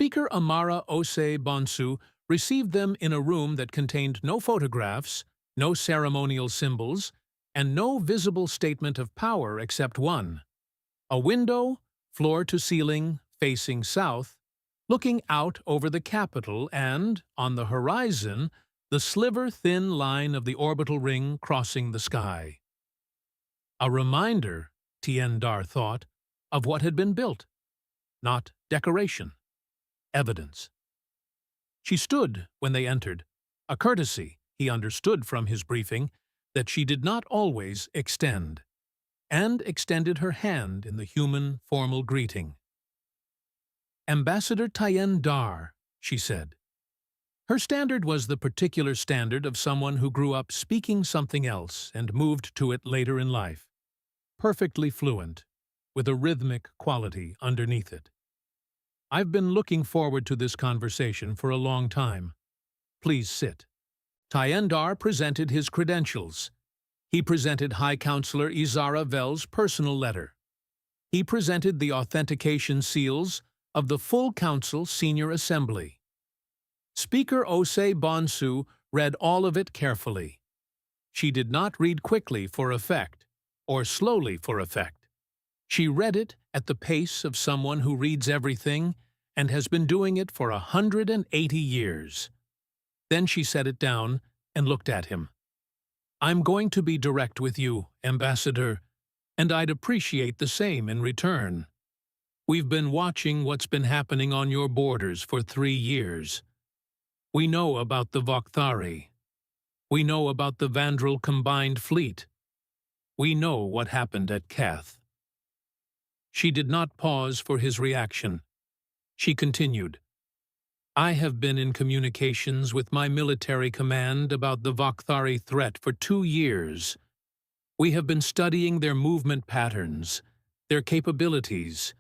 Speaker Amara Ose Bonsu received them in a room that contained no photographs, no ceremonial symbols, and no visible statement of power except one: a window, floor to ceiling, facing south, looking out over the capital and, on the horizon, the sliver-thin line of the orbital ring crossing the sky. A reminder, Tien Dar thought, of what had been built. Not decoration. Evidence. She stood when they entered, a courtesy, he understood from his briefing, that she did not always extend, and extended her hand in the human, formal greeting. "Ambassador Tien Dar," she said. Her standard was the particular standard of someone who grew up speaking something else and moved to it later in life, perfectly fluent, with a rhythmic quality underneath it. "I've been looking forward to this conversation for a long time. Please sit." Tien Dar presented his credentials. He presented High Counselor Izara Vel's personal letter. He presented the authentication seals of the full Council Senior Assembly. Speaker Ose Bonsu read all of it carefully. She did not read quickly for effect, or slowly for effect. She read it at the pace of someone who reads everything and has been doing it for 180 years. Then she set it down and looked at him. "I'm going to be direct with you, Ambassador, and I'd appreciate the same in return. We've been watching what's been happening on your borders for 3 years. We know about the Vokthari. We know about the Vandral Combined Fleet. We know what happened at Keth." She did not pause for his reaction. She continued, "I have been in communications with my military command about the Vokthari threat for 2 years. We have been studying their movement patterns, their capabilities,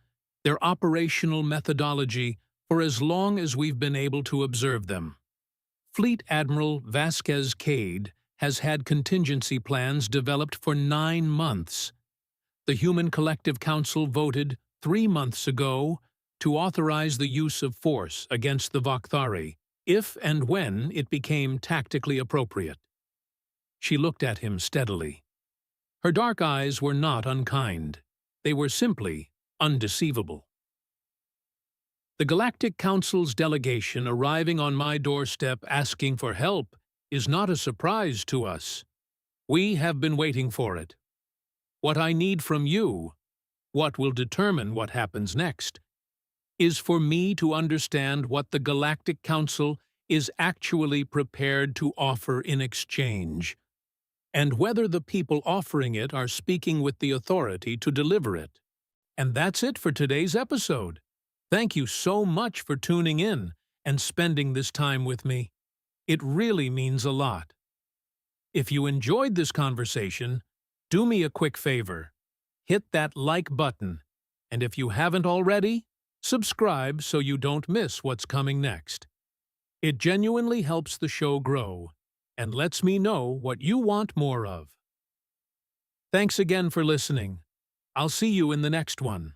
their operational methodology for as long as we've been able to observe them. Fleet Admiral Vasquez Cade has had contingency plans developed for 9 months. The Human Collective Council voted 3 months ago to authorize the use of force against the Vokthari, if and when it became tactically appropriate." She looked at him steadily. Her dark eyes were not unkind. They were simply undeceivable. "The Galactic Council's delegation arriving on my doorstep asking for help is not a surprise to us. We have been waiting for it. What I need from you, what will determine what happens next, is for me to understand what the Galactic Council is actually prepared to offer in exchange, and whether the people offering it are speaking with the authority to deliver it. And that's it for today's episode. Thank you so much for tuning in and spending this time with me. It really means a lot. If you enjoyed this conversation, do me a quick favor. Hit that like button, and if you haven't already, subscribe so you don't miss what's coming next. It genuinely helps the show grow and lets me know what you want more of. Thanks again for listening. I'll see you in the next one.